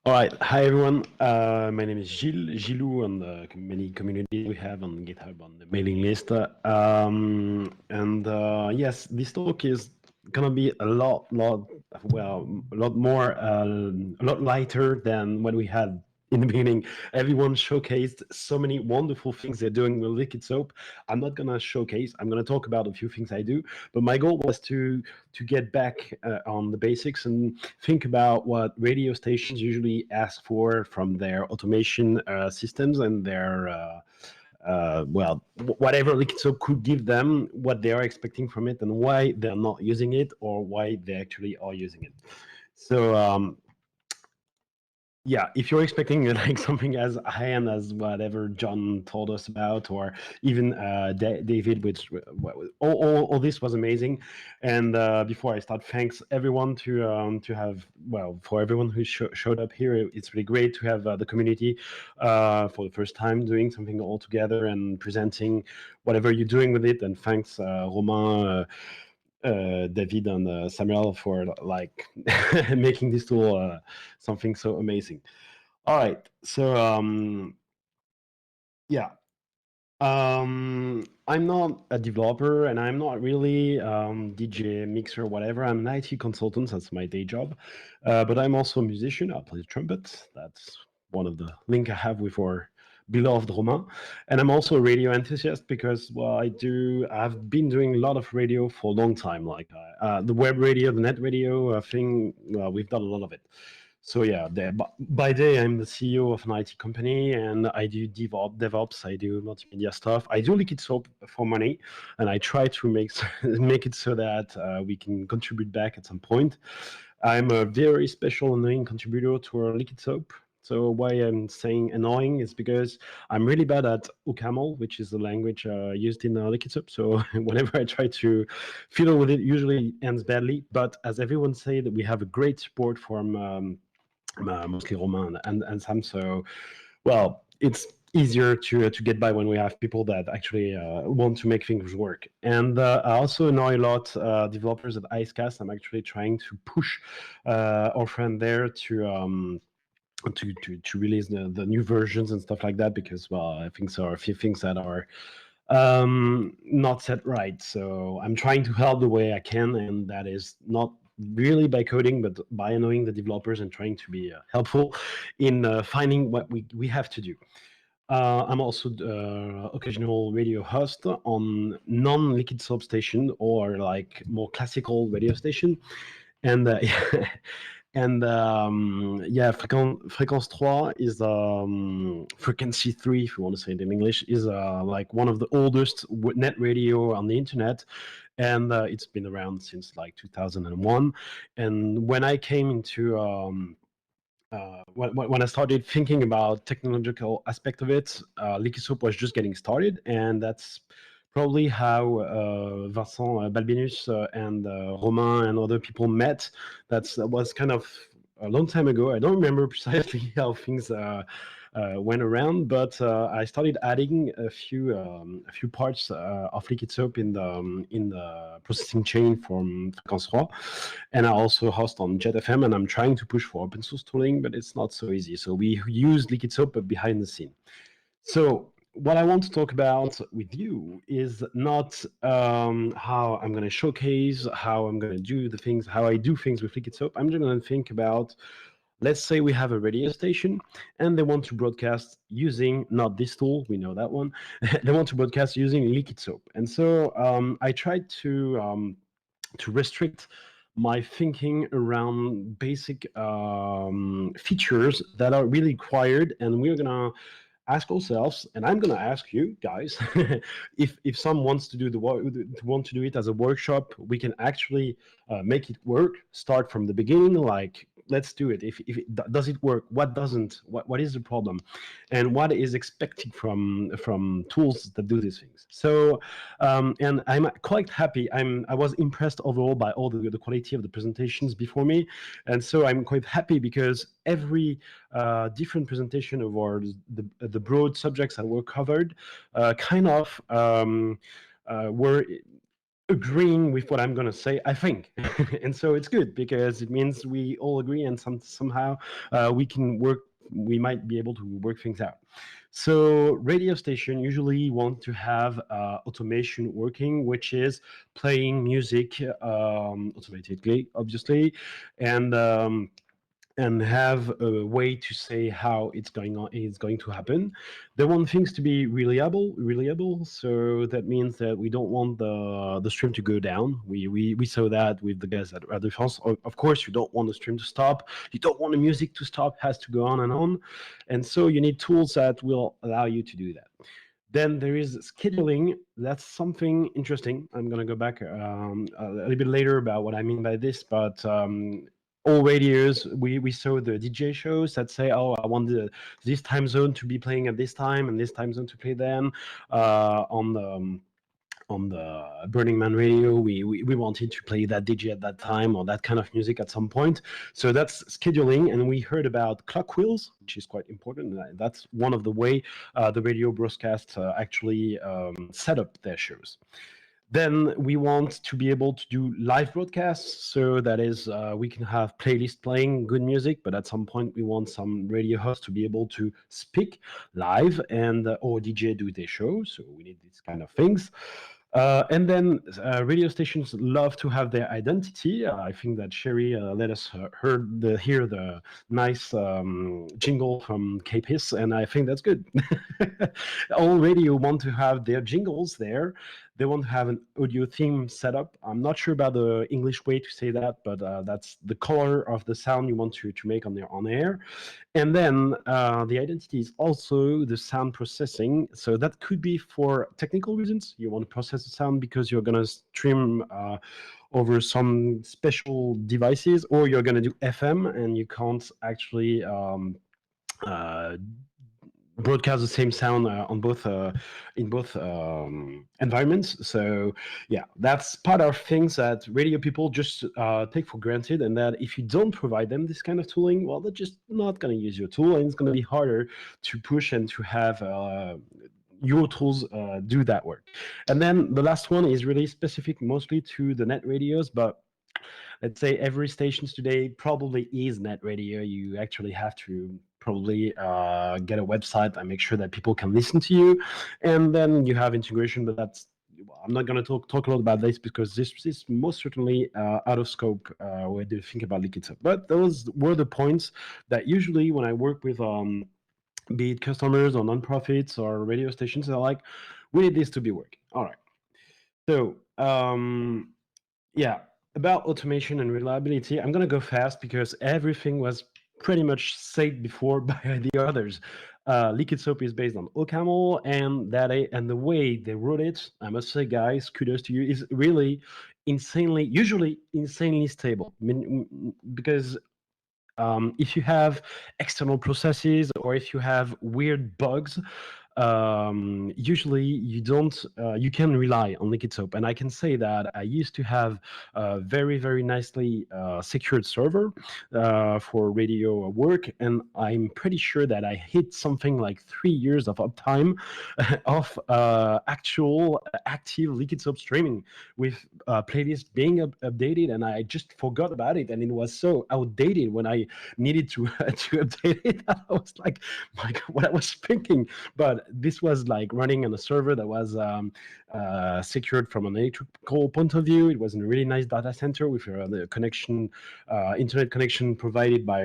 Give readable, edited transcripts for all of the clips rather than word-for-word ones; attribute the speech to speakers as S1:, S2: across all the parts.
S1: All right. Hi, everyone. My name is Gilles on the many communities we have on GitHub on the mailing list. And yes, this talk is gonna be a lot more, a lot lighter than what we had in the beginning. Everyone showcased so many wonderful things they're doing with Liquid Soap. I'm not gonna showcase. I'm gonna talk about a few things I do, but my goal was to get back on the basics and think about what radio stations usually ask for from their automation systems and their whatever Liquidsoap could give them, what they are expecting from it, and why they're not using it or why they actually are using it. So yeah, if you're expecting like something as high end as whatever John told us about, or even David, which all this was amazing. And before I start, thanks everyone to have for everyone who showed up here. It's really great to have the community for the first time doing something all together and presenting whatever you're doing with it. And thanks, Romain. David and Samuel for like making this tool something so amazing. All right, so yeah, I'm not a developer and I'm not really DJ, mixer, whatever. I'm an IT consultant. That's my day job, but I'm also a musician. I play the trumpet. That's one of the link I have with our beloved Romain. And I'm also a radio enthusiast because, well, I've been doing a lot of radio for a long time, like the web radio, the net radio thing. We've done a lot of it. So yeah, by day I'm the CEO of an IT company, and I do DevOps. I do multimedia stuff. I do Liquidsoap for money, and I try to make it so that we can contribute back at some point. I'm a very special annoying contributor to our Liquidsoap. So why I'm saying annoying is because I'm really bad at OCaml, which is the language used in Liquidsoap. So whenever I try to fiddle with it, usually ends badly. But as everyone said, we have a great support from mostly Romain and Sam. So, well, it's easier to get by when we have people that actually want to make things work. And I also annoy a lot developers at Icecast. I'm actually trying to push our friend there to release the new versions and stuff like that because, well, I think there are a few things that are not set right. So I'm trying to help the way I can, and that is not really by coding, but by knowing the developers and trying to be helpful in finding what we have to do. I'm also occasional radio host on non-liquid soap station or like more classical radio station, and and yeah, fréquence 3 is frequency 3, if you want to say it in English, is like one of the oldest net radio on the internet, and it's been around since like 2001. And when I came into when I started thinking about technological aspect of it, Liquidsoap was just getting started, and that's probably how Vincent Balbinus and Romain and other people met. That was kind of a long time ago. I don't remember precisely how things went around, but I started adding a few parts of Liquidsoap in the processing chain from Fréquence 3. And I also host on Jet FM, and I'm trying to push for open source tooling, but it's not so easy. So we use Liquidsoap, but behind the scene. So what I want to talk about with you is not how I'm going to showcase, how I'm going to do the things, how I do things with Liquidsoap. I'm just going to think about, let's say we have a radio station and they want to broadcast using not this tool, we know that one. They want to broadcast using Liquidsoap, and so I tried to restrict my thinking around basic features that are really required, and we're gonna ask ourselves, and I'm gonna ask you guys, if someone wants to do want to do it as a workshop, we can actually make it work. Start from the beginning, like let's do it. If does it work? What doesn't? What is the problem? And what is expected from tools that do these things? So, and I'm quite happy. I was impressed overall by all the quality of the presentations before me, and so I'm quite happy because every different presentation of the broad subjects that were covered kind of were agreeing with what I'm going to say, I think. And so it's good because it means we all agree and somehow we can work, we might be able to work things out. So radio station usually want to have automation working, which is playing music automatically, obviously, and have a way to say how it's going to happen. They want things to be reliable. So that means that we don't want the stream to go down. We saw that with the guys at Radio France. Of course, you don't want the stream to stop. You don't want the music to stop. It has to go on and on. And so you need tools that will allow you to do that. Then there is scheduling. That's something interesting. I'm going to go back a little bit later about what I mean by this, but all radios, we saw the DJ shows that say, oh, I want this time zone to be playing at this time and this time zone to play then on the Burning Man radio, we wanted to play that DJ at that time or that kind of music at some point. So that's scheduling, and we heard about clock wheels, which is quite important. That's one of the way the radio broadcasts actually set up their shows. Then we want to be able to do live broadcasts. So that is, we can have playlists playing good music, but at some point we want some radio hosts to be able to speak live and or DJ do their show. So we need these kind of things. And then radio stations love to have their identity. I think that Sherry let us hear the nice jingle from KPIS, and I think that's good. All radio want to have their jingles there. They want to have an audio theme set up. I'm not sure about the English way to say that, but that's the color of the sound you want to make on air. And then the identity is also the sound processing. So that could be for technical reasons. You want to process the sound because you're going to stream over some special devices, or you're going to do FM and you can't actually uh, broadcast the same sound on both in both environments. So yeah, that's part of things that radio people just take for granted, and that if you don't provide them this kind of tooling, well, they're just not going to use your tool, and it's going to be harder to push and to have your tools do that work. And then the last one is really specific mostly to the net radios, but let's say every stations today probably is net radio. You actually have to probably get a website and make sure that people can listen to you, and then you have integration. But that's, I'm not going to talk a lot about this because this is most certainly out of scope when you think about Liquidsoap. But those were the points that usually when I work with be it customers or nonprofits or radio stations, they're like, we need this to be working. All right. So yeah, about automation and reliability, I'm going to go fast because everything was pretty much said before by the others. Liquidsoap is based on OCaml, and the way they wrote it, I must say, guys, kudos to you, is really usually insanely stable. I mean, because if you have external processes or if you have weird bugs, usually you can rely on Liquidsoap. And I can say that I used to have a very nicely secured server for radio work, and I'm pretty sure that I hit something like 3 years of uptime of actual active Liquidsoap streaming with playlists being updated, and I just forgot about it, and it was so outdated when I needed to to update it. I was like what I was thinking. But this was like running on a server that was secured from an electrical point of view. It was in a really nice data center with the connection, internet connection provided by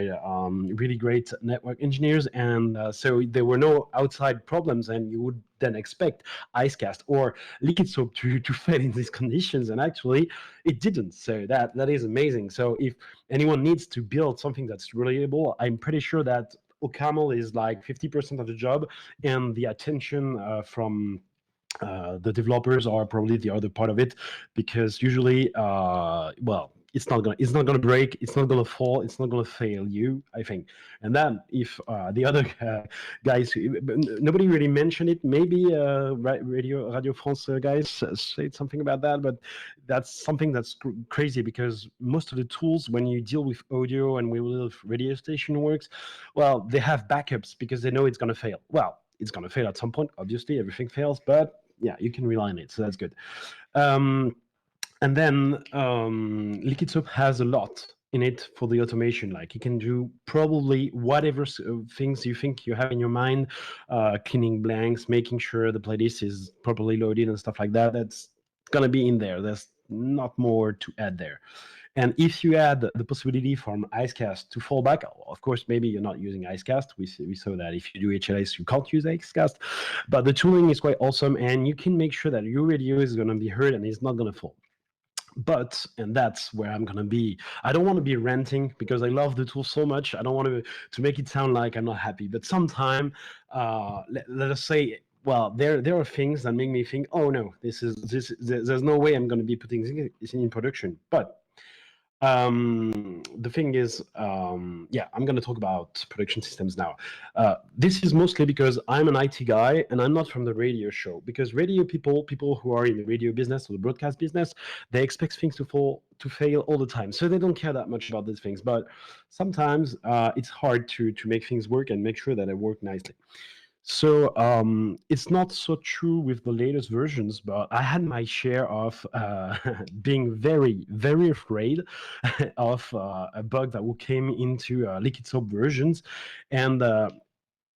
S1: really great network engineers, and so there were no outside problems, and you would then expect Icecast or Liquidsoap to fail in these conditions, and actually it didn't. So that is amazing. So if anyone needs to build something that's reliable, I'm pretty sure that OCaml is like 50% of the job, and the attention from the developers are probably the other part of it, because usually, well, it's not gonna break, it's not gonna fall, it's not gonna fail you, I think. And then if the other guys, nobody really mentioned it, maybe Radio France guys said something about that, but that's something that's crazy, because most of the tools, when you deal with audio and with radio station works, well, they have backups because they know it's gonna fail. Well, it's gonna fail at some point. Obviously, everything fails, but yeah, you can rely on it, so that's good. Um, And then Liquidsoap has a lot in it for the automation. Like you can do probably whatever things you think you have in your mind, cleaning blanks, making sure the playlist is properly loaded and stuff like that. That's gonna be in there. There's not more to add there. And if you add the possibility from Icecast to fall back, of course, maybe you're not using Icecast. We saw that if you do HLS, you can't use Icecast. But the tooling is quite awesome, and you can make sure that your radio is going to be heard and it's not going to fall. But, and that's where I'm gonna be. I don't want to be ranting because I love the tool so much. I don't want to make it sound like I'm not happy. But sometime, let us say, well, there are things that make me think, oh no, there's no way I'm gonna be putting this in production. But the thing is, yeah, I'm going to talk about production systems now. This is mostly because I'm an IT guy and I'm not from the radio show. Because radio people who are in the radio business or the broadcast business, they expect things to fail all the time, so they don't care that much about these things. But sometimes it's hard to make things work and make sure that they work nicely. So it's not so true with the latest versions, but I had my share of being very afraid of a bug that came into Liquidsoap versions, and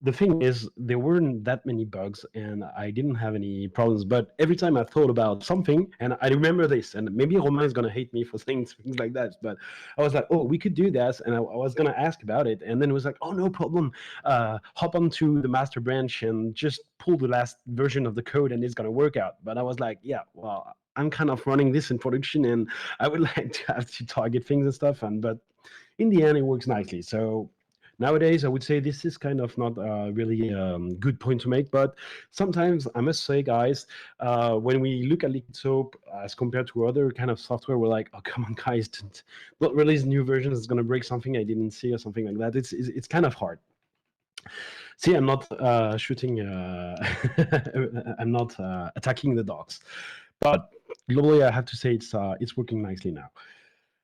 S1: the thing is, there weren't that many bugs and I didn't have any problems. But every time I thought about something, and I remember this, and maybe Romain is going to hate me for saying things like that, but I was like, oh, we could do this. And I was going to ask about it. And then it was like, oh, no problem. Hop onto the master branch and just pull the last version of the code and it's going to work out. But I was like, yeah, well, I'm kind of running this in production and I would like to have to target things and stuff. But in the end, it works nicely. So nowadays, I would say this is kind of not a really good point to make, but sometimes I must say, guys, when we look at Liquidsoap as compared to other kind of software, we're like, oh, come on, guys, don't release new versions. It's going to break something I didn't see or something like that. It's kind of hard. See, I'm not shooting, I'm not attacking the dogs, but globally, I have to say it's working nicely now.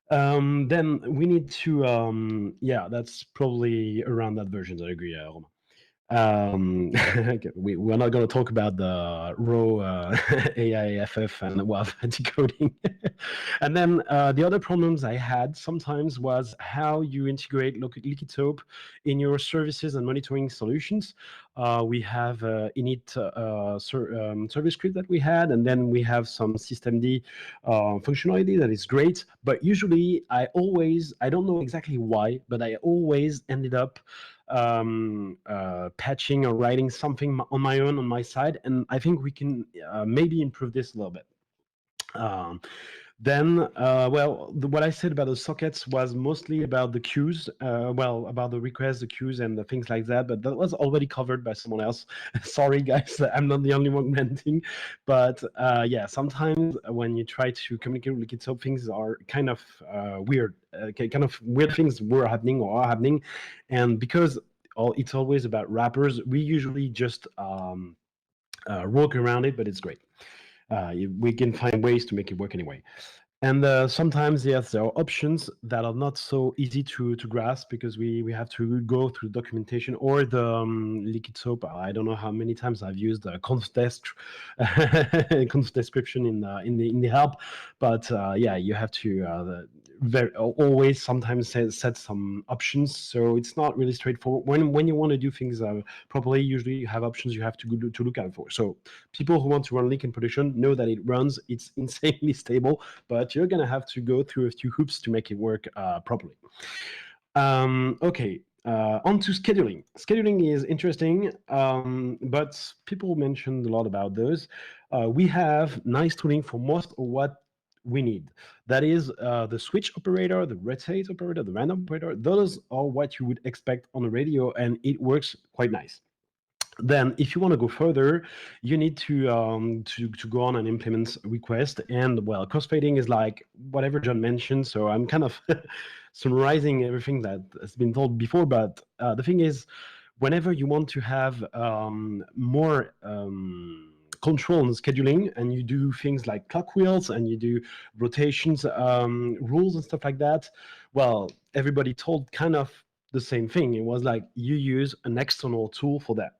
S1: Then we need to, yeah, that's probably around that version. I agree, Romain. We're not going to talk about the raw AIFF and WAV decoding. And then the other problems I had sometimes was how you integrate Liquidsoap in your services and monitoring solutions. We have init service script that we had, and then we have some systemd functionality that is great. But usually, I don't know exactly why, but I always ended up patching or writing something on my own on my side, and I think we can maybe improve this a little bit. Then, well, what I said about the sockets was mostly about the queues, well, about the requests, the queues, and the things like that, but that was already covered by someone else. Sorry, guys, I'm not the only one ranting, but yeah, sometimes when you try to communicate with Liquidsoap, things are kind of weird, kind of weird things were happening or are happening, and because it's always about wrappers, we usually just work around it, but it's great. We can find ways to make it work anyway. And sometimes, yes, there are options that are not so easy to grasp because we have to go through documentation or the Liquidsoap. I don't know how many times I've used conf description in the help, but yeah, you have to always sometimes set some options. So it's not really straightforward. When you want to do things properly, usually you have options you have to look out for. So people who want to run Link in production know that it runs. It's insanely stable, but you're going to have to go through a few hoops to make it work properly. Okay, on to scheduling. Scheduling is interesting, but people mentioned a lot about those. We have nice tooling for most of what we need. That is the switch operator, the rotate operator, the random operator. Those are what you would expect on a radio, and it works quite nice. Then, if you want to go further, you need to go on and implement request. And well, crossfading is like whatever John mentioned. So I'm kind of summarizing everything that has been told before. But the thing is, whenever you want to have more control on scheduling, and you do things like clock wheels and you do rotations rules and stuff like that, well, everybody told kind of the same thing. It was like you use an external tool for that.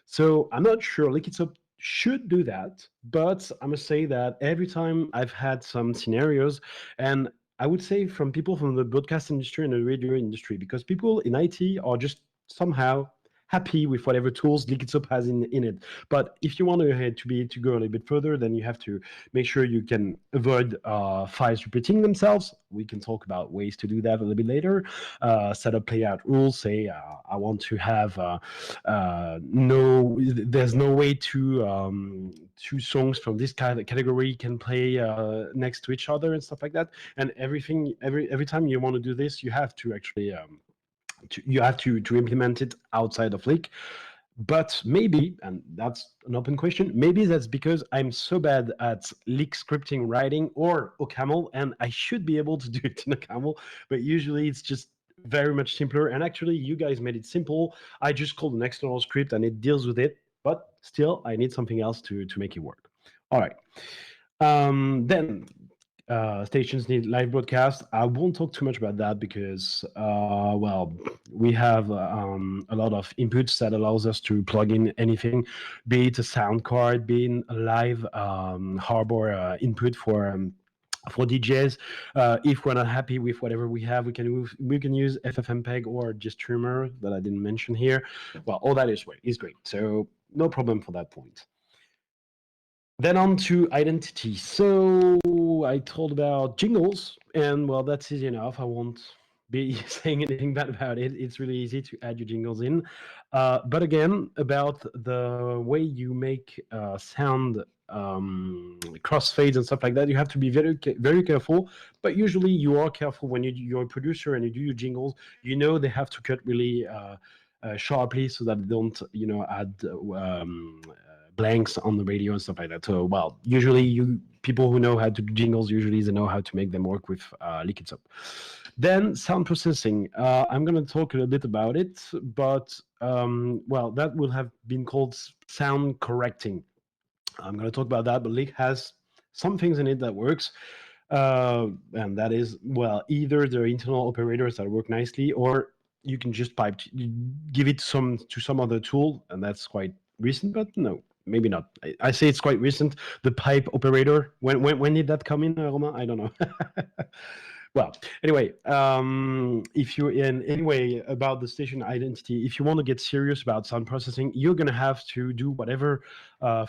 S1: So I'm not sure Liquidsoap should do that, but I must say that every time I've had some scenarios, and I would say from people from the broadcast industry and the radio industry, because people in IT are just somehow happy with whatever tools Liquidsoap has in it. But if you want to go a little bit further, then you have to make sure you can avoid files repeating themselves. We can talk about ways to do that a little bit later. Set up playout rules. Say I want to have no, there's no way to two songs from this kind of category can play next to each other and stuff like that. And every time you want to do this, you have to actually you have to implement it outside of Leak. But maybe, and that's an open question, maybe that's because I'm so bad at Leak scripting writing or OCaml, and I should be able to do it in OCaml, but usually it's just very much simpler. And actually, you guys made it simple. I just called an external script and it deals with it, but still, I need something else to make it work. All right. Then stations need live broadcast. I won't talk too much about that because, well, we have a lot of inputs that allows us to plug in anything, be it a sound card, being a live hardware input for DJs. If we're not happy with whatever we have, we can use FFmpeg or just streamer that I didn't mention here. Well, all that is great. So no problem for that point. Then on to identity. So I told about jingles, and well, that's easy enough. I won't be saying anything bad about it. It's really easy to add your jingles in. But again, about the way you make sound crossfades and stuff like that, you have to be very careful. But usually, you are careful when you're a producer and you do your jingles. You know they have to cut really sharply so that they don't, add blanks on the radio and stuff like that. So, well, usually people who know how to do jingles usually they know how to make them work with Liquidsoap. Then sound processing. I'm going to talk a little bit about it, but well, that will have been called sound correcting. I'm going to talk about that, but Leak has some things in it that works. And that is, well, either the internal operators that work nicely, or you can just give it to some other tool, and that's quite recent, but no, maybe not. I say it's quite recent. The pipe operator. When did that come in, Romain? I don't know. Well, anyway, if you anyway about the station identity, if you want to get serious about sound processing, you're gonna have to do whatever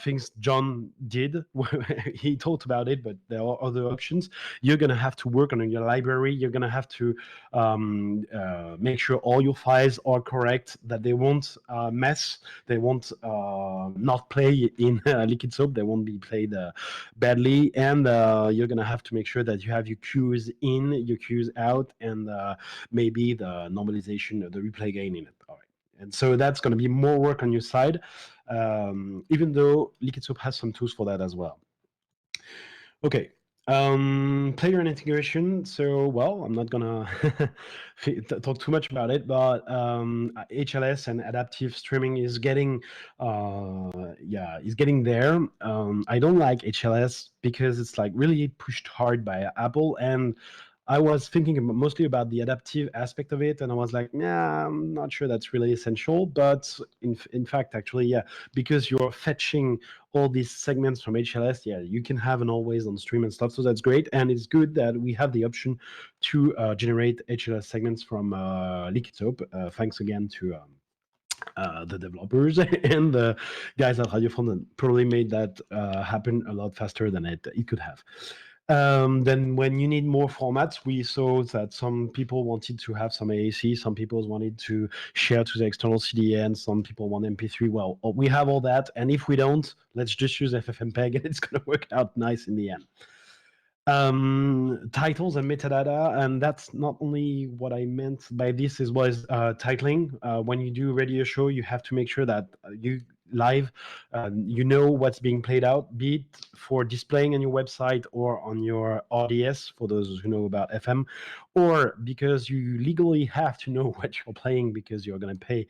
S1: things John did. He talked about it, but there are other options. You're gonna have to work on your library. You're gonna have to make sure all your files are correct, that they won't mess, they won't not play in Liquidsoap, they won't be played badly, and you're gonna have to make sure that you have your cues in, your cues out, and maybe the normalization, the replay gain in it. All right. And so that's going to be more work on your side, even though Liquidsoap has some tools for that as well. Okay, player and integration. So, well, I'm not gonna talk too much about it, but HLS and adaptive streaming is getting, is getting there. I don't like HLS because it's like really pushed hard by Apple, and I was thinking mostly about the adaptive aspect of it, and I was like, yeah, I'm not sure that's really essential. But in fact, actually, yeah, because you're fetching all these segments from HLS, yeah, you can have an always on stream and stuff. So that's great, and it's good that we have the option to generate HLS segments from Liquidsoap. Thanks again to the developers and the guys at Radiophone that probably made that happen a lot faster than it could have. Then when you need more formats, we saw that some people wanted to have some AAC, some people wanted to share to the external CDN, some people want MP3. Well, we have all that, and if we don't, let's just use FFmpeg and it's going to work out nice in the end. Titles and metadata, and that's not only what I meant by this was titling. When you do a radio show, you have to make sure that you live, you know what's being played out, be it for displaying on your website or on your RDS, for those who know about FM, or because you legally have to know what you're playing because you're going to pay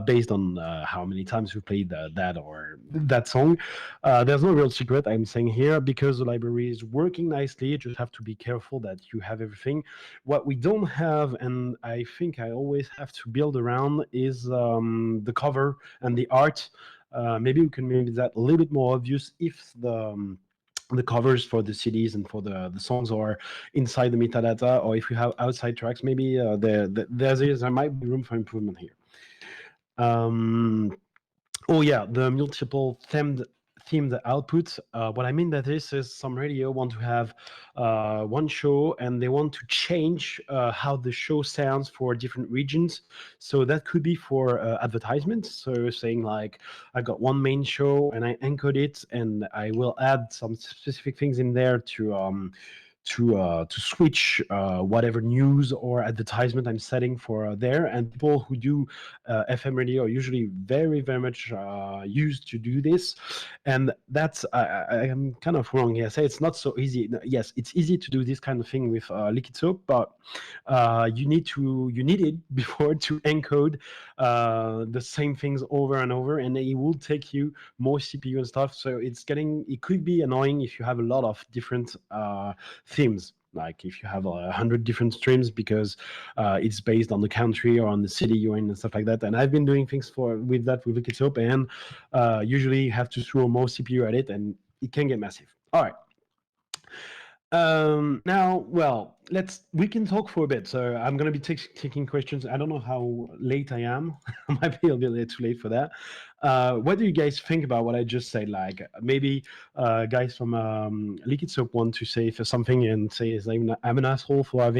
S1: based on how many times you played that or that song. There's no real secret I'm saying here because the library is working nicely. You just have to be careful that you have everything. What we don't have, and I think I always have to build around, is the cover and the art. maybe we can make that a little bit more obvious if the covers for the CDs and for the songs are inside the metadata, or if we have outside tracks, maybe there might be room for improvement here. Oh yeah, the multiple themed outputs. What I mean by this is some radio want to have one show and they want to change how the show sounds for different regions. So that could be for advertisements. So saying like, I've got one main show and I encode it and I will add some specific things in there to switch whatever news or advertisement I'm setting for there. And people who do FM radio are usually very much used to do this. And that's I am kind of wrong here. I say it's not so easy. Yes, it's easy to do this kind of thing with Liquidsoap, but you need it before to encode the same things over and over, and it will take you more CPU and stuff. So it could be annoying if you have a lot of different themes, like if you have 100 different streams, because it's based on the country or on the city you're in and stuff like that. And I've been doing things with Liquidsoap, and usually you have to throw more CPU at it, and it can get massive. All right. Now, well, we can talk for a bit. So I'm going to be taking questions. I don't know how late I am. I might be a bit too late for that. What do you guys think about what I just said? Like maybe guys from Liquidsoap want to say for something and say I'm an asshole for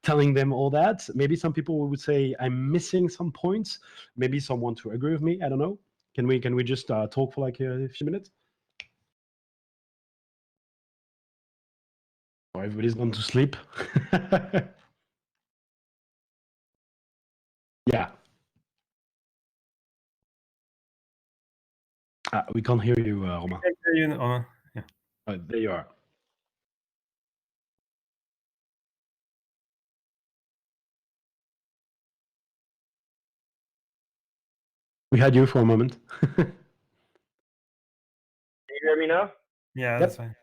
S1: telling them all that. Maybe some people would say I'm missing some points. Maybe some want to agree with me. I don't know. Can we just talk for like a few minutes? Or everybody's gone to sleep. Yeah. We can't hear you, Romain.
S2: I can hear you, yeah.
S1: Oh, there you are. We had you for a moment.
S3: Can you hear me now?
S2: Yeah, that's fine.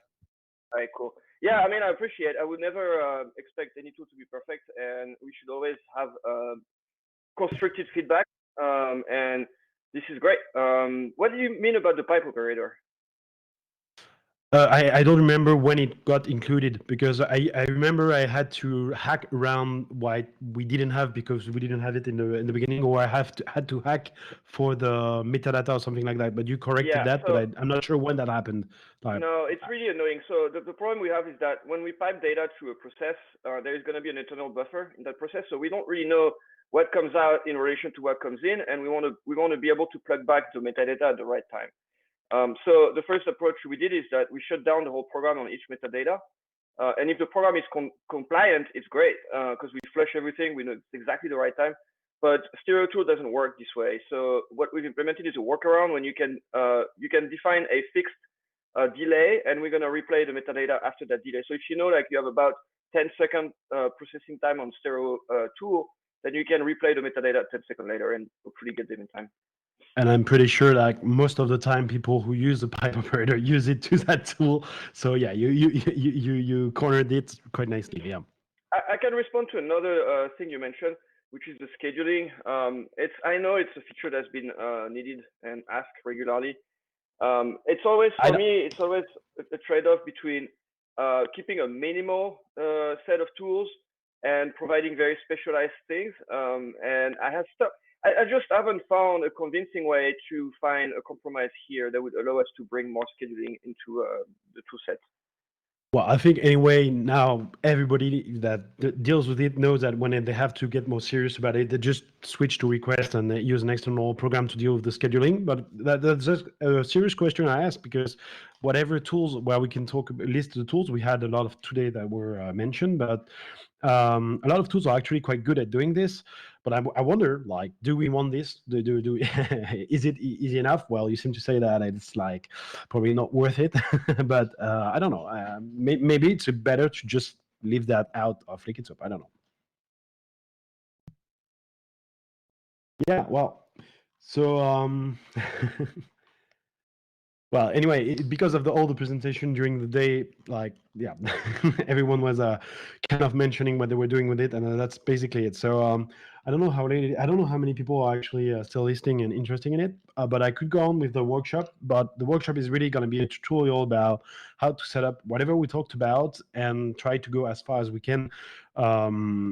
S3: All right, cool. Yeah, I mean, I appreciate. I would never expect any tool to be perfect, and we should always have constructive feedback. And this is great. What do you mean about the pipe operator?
S1: I don't remember when it got included, because I remember I had to hack around what we didn't have because we didn't have it in the beginning, or I had to hack for the metadata or something like that. But you corrected that,
S3: so,
S1: but I'm not sure when that happened.
S3: No, it's really annoying. So the problem we have is that when we pipe data through a process, there is going to be an internal buffer in that process. So we don't really know what comes out in relation to what comes in, and we want to be able to plug back the metadata at the right time. So the first approach we did is that we shut down the whole program on each metadata. And if the program is compliant, it's great because we flush everything. We know it's exactly the right time. But StereoTool doesn't work this way. So what we've implemented is a workaround when you can define a fixed delay, and we're going to replay the metadata after that delay. So if you know, like you have about 10-second processing time on StereoTool, then you can replay the metadata 10 seconds later and hopefully get them in time.
S1: And I'm pretty sure like most of the time people who use the pipe operator use it to that tool. So yeah, you cornered it quite nicely. Yeah.
S3: I can respond to another thing you mentioned, which is the scheduling. I know it's a feature that's been needed and asked regularly. It's always, for me, it's always a trade-off between keeping a minimal set of tools and providing very specialized things. And I just haven't found a convincing way to find a compromise here that would allow us to bring more scheduling into the tool set.
S1: Well, I think anyway, now everybody that deals with it knows that when they have to get more serious about it, they just switch to request and they use an external program to deal with the scheduling. But that's just a serious question I ask, because whatever tools, well, we can talk list the tools. We had a lot of today that were mentioned, but a lot of tools are actually quite good at doing this. But I wonder, like, do we want this? Is it easy enough? Well, you seem to say that it's like probably not worth it. But I don't know. Maybe it's better to just leave that out of Liquidsoap. I don't know. Yeah. Well. So Well, anyway, because of all the presentation during the day, like, yeah, everyone was kind of mentioning what they were doing with it, and that's basically it. So I don't know how many people are actually still listening and interested in it, but I could go on with the workshop. But the workshop is really going to be a tutorial about how to set up whatever we talked about and try to go as far as we can,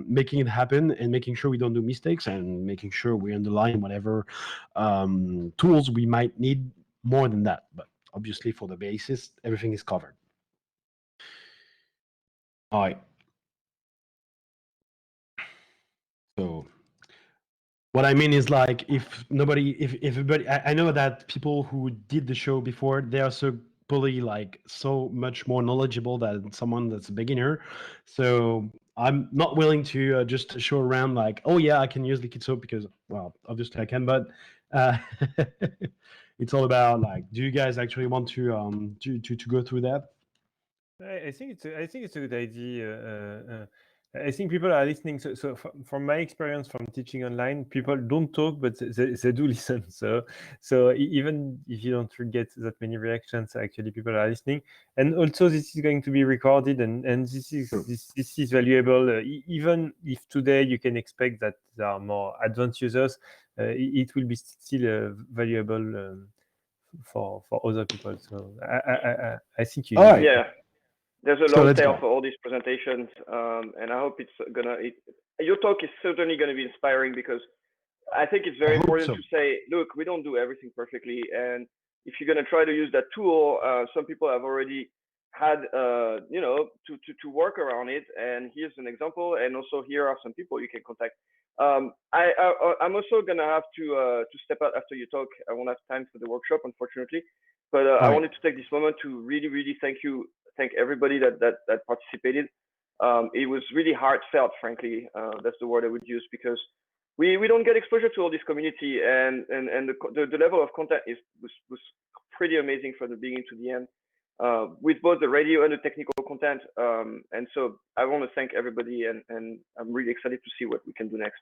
S1: making it happen and making sure we don't do mistakes and making sure we underline whatever tools we might need more than that. But obviously for the basis, everything is covered. All right. So what I mean is, like, if everybody, I know that people who did the show before, they are so probably like so much more knowledgeable than someone that's a beginner. So I'm not willing to just show around like, oh yeah, I can use Liquidsoap because, well, obviously I can, but it's all about, like, do you guys actually want to go through that?
S2: I think it's a good idea. I think people are listening. So from my experience from teaching online, people don't talk, but they do listen. So even if you don't get that many reactions, actually people are listening. And also this is going to be recorded, and this is valuable. Even if today you can expect that there are more advanced users, it will be still valuable for other people. So I think you.
S1: All right.
S3: Yeah. There's a
S1: So
S3: long
S1: let's
S3: tail
S1: go.
S3: for all these presentations, and I hope it's your talk is certainly gonna be inspiring, because I think it's very important to say, look, we don't do everything perfectly, and if you're gonna try to use that tool, some people have already had, you know, to work around it, and here's an example, and also here are some people you can contact. I'm also gonna have to step out after you talk. I won't have time for the workshop, unfortunately, but I wanted to take this moment to really thank everybody that participated. It was really heartfelt, frankly. That's the word I would use, because we don't get exposure to all this community, and the level of content was pretty amazing from the beginning to the end, with both the radio and the technical content. And so I want to thank everybody, and I'm really excited to see what we can do next.